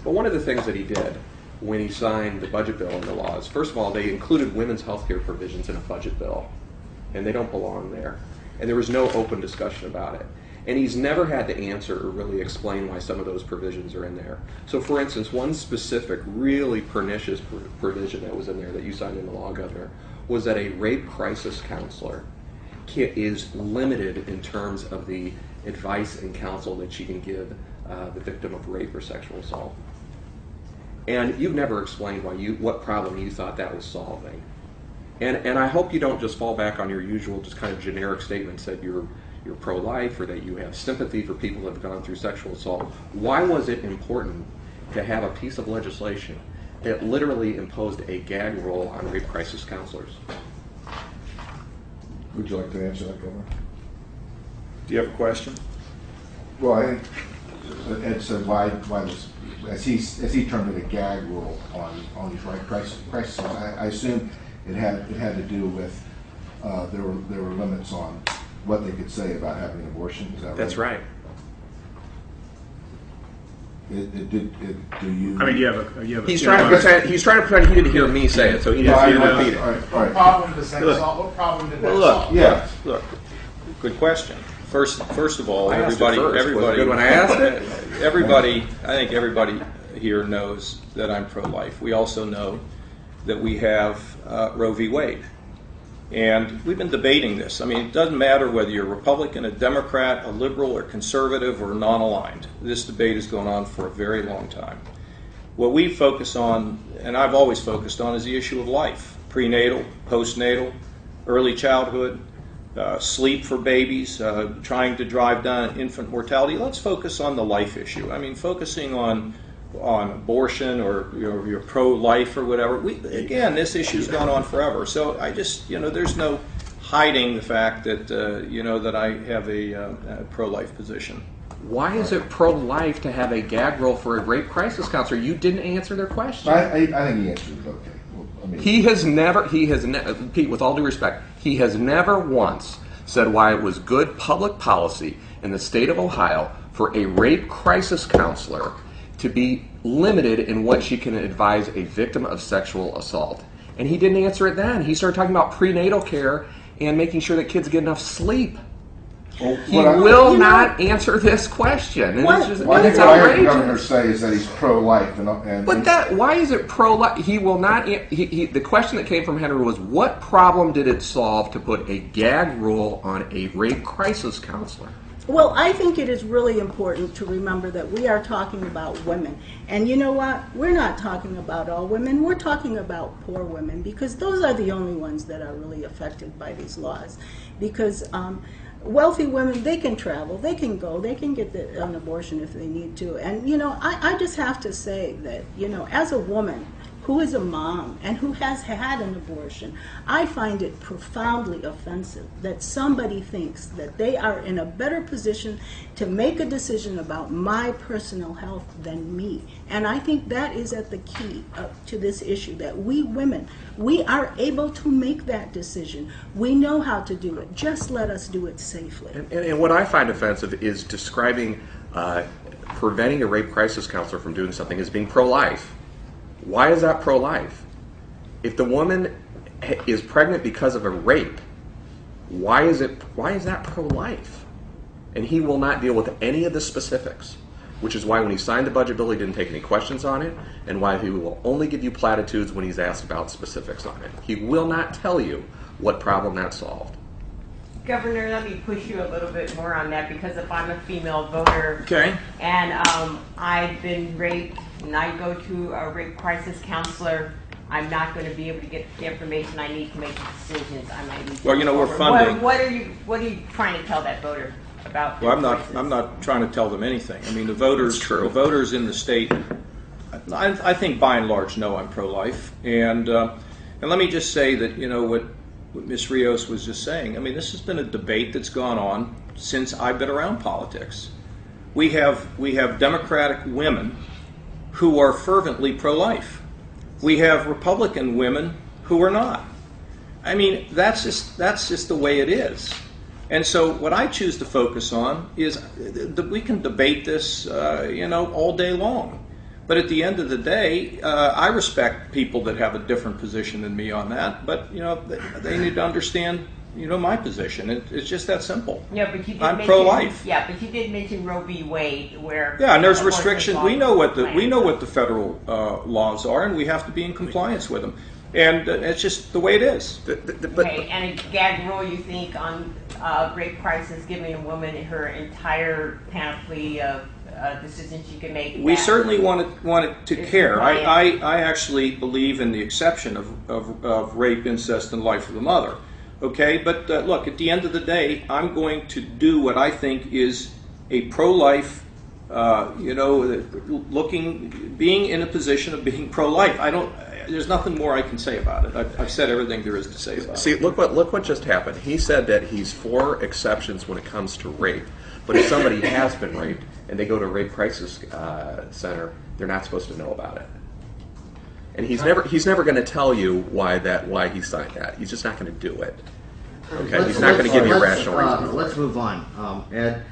But one of the things that he did when he signed the budget bill and the laws, first of all, they included women's health care provisions in a budget bill, and they don't belong there. And there was no open discussion about it. And he's never had to answer or really explain why some of those provisions are in there. So for instance, one specific really pernicious provision that was in there that you signed into law, Governor, was that a rape crisis counselor is limited in terms of the advice and counsel that she can give the victim of rape or sexual assault. And you've never explained what problem you thought that was solving. And I hope you don't just fall back on your usual just kind of generic statements that you're pro-life or that you have sympathy for people that have gone through sexual assault. Why was it important to have a piece of legislation that literally imposed a gag rule on rape crisis counselors? Would you like to answer that, Governor? Do you have a question? Well, I think Ed said why this, as he termed it, a gag rule on these rape crises. I assume it had to do with there were limits on what they could say about having an abortion. Is that right? That's right. Do you? I mean, you have. He's trying to pretend he didn't hear me say it, so he didn't repeat it. What problem does that solve? What problem did that solve? Look. Good question. First of all, I asked it first. Was it good when I asked it? I think everybody here knows that I'm pro-life. We also know that we have Roe v. Wade. And we've been debating this. I mean, it doesn't matter whether you're a Republican, a Democrat, a liberal, or conservative, or non-aligned. This debate has gone on for a very long time. What we focus on, and I've always focused on, is the issue of life. Prenatal, postnatal, early childhood, sleep for babies, trying to drive down infant mortality. Let's focus on the life issue. I mean, focusing on abortion or you're pro-life or whatever. Again, this issue's gone on forever. So I just, there's no hiding the fact that, that I have a pro-life position. Why is it pro-life to have a gag rule for a rape crisis counselor? You didn't answer their question. I think he answered it okay. Well, he has never, Pete, with all due respect, he has never once said why it was good public policy in the state of Ohio for a rape crisis counselor to be limited in what she can advise a victim of sexual assault. And he didn't answer it then. He started talking about prenatal care and making sure that kids get enough sleep. Well, he will not answer this question. And I it's think what I heard the governor outrageous. say is that he's pro-life. But why is it pro-life? He will not. The question that came from Henry was, what problem did it solve to put a gag rule on a rape crisis counselor? Well, I think it is really important to remember that we are talking about women. And you know what? We're not talking about all women. We're talking about poor women, because those are the only ones that are really affected by these laws. Because wealthy women, they can travel, they can go, they can get an abortion if they need to. And, I just have to say that, as a woman who is a mom and who has had an abortion, I find it profoundly offensive that somebody thinks that they are in a better position to make a decision about my personal health than me. And I think that is at the key to this issue, that we women, we are able to make that decision. We know how to do it. Just let us do it safely. And what I find offensive is describing preventing a rape crisis counselor from doing something as being pro-life. Why is that pro-life? If the woman is pregnant because of a rape, why is that pro-life? And he will not deal with any of the specifics, which is why when he signed the budget bill, he didn't take any questions on it, and why he will only give you platitudes when he's asked about specifics on it. He will not tell you what problem that solved. Governor, let me push you a little bit more on that, because if I'm a female voter, Okay. and I've been raped, and I go to a rape crisis counselor, I'm not going to be able to get the information I need to make the decisions I might need to. Well, we're funding. What are you trying to tell that voter about? Well, I'm not trying to tell them anything. I mean, the voters in the state, I think by and large know I'm pro-life, and let me just say that what Ms. Rios was just saying. I mean, this has been a debate that's gone on since I've been around politics. We have Democratic women who are fervently pro-life. We have Republican women who are not. I mean, that's just the way it is. And so what I choose to focus on is that we can debate this, all day long. But at the end of the day, I respect people that have a different position than me on that. But they need to understand my position. It's just that simple. Yeah, but you did I'm mention, pro-life. Yeah, but you did mention Roe v. Wade, where Yeah, and there's abortion restrictions. laws We know what planned. the federal laws are, and we have to be in compliance with them. And it's just the way it is. Okay, and a gag rule, you think, on rape crisis, giving a woman her entire panoply of decisions she can make? We that certainly want it to is care. compliant. I actually believe in the exception of rape, incest, and life of the mother. Okay, but look, at the end of the day, I'm going to do what I think is a pro-life. Being in a position of being pro-life. There's nothing more I can say about it. I've said everything there is to say about it. See, look what just happened. He said that he's for exceptions when it comes to rape, but if somebody has been raped and they go to a rape crisis center, they're not supposed to know about it. And he's never going to tell you why he signed that. He's just not going to do it. Okay, he's not going to give you a rational reason. Let's move on. Ed,